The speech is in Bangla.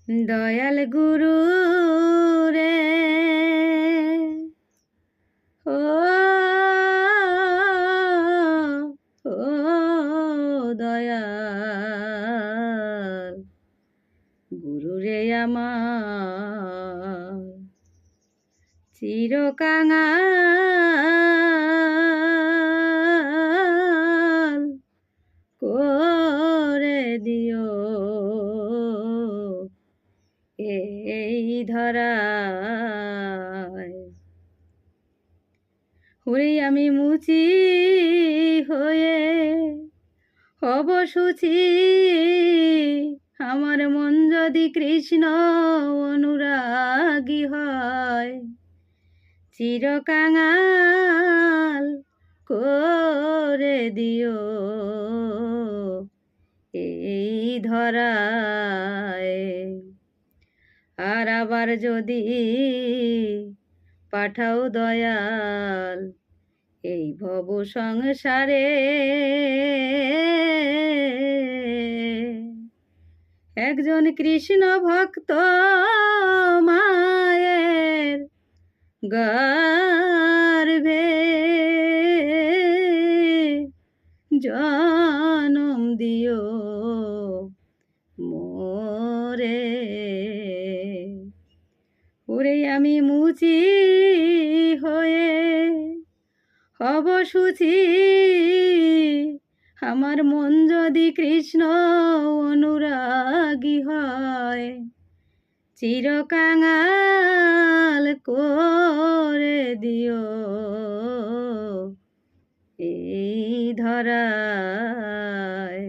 দয়াল গুরু রে ও ও দয়াল গুরু রে আমার চিরকাঙাল করে দিও এই ধরায়। ওরে আমি মুচি হয়ে হব শুচি, আমার মন যদি কৃষ্ণ অনুরাগী হয়, চিরকাঙাল করে দিও এই ধরায়। আর আবার যদি পাঠাও দয়াল এই ভব সংসারে, একজন কৃষ্ণ ভক্ত মায়ের গর্ভে জনম দিও মোরে। ওরে আমি মুচি হয়ে হব শুচি, আমার মন যদি কৃষ্ণ অনুরাগী হয়, চিরকাঙাল করে দিও এই ধরায়।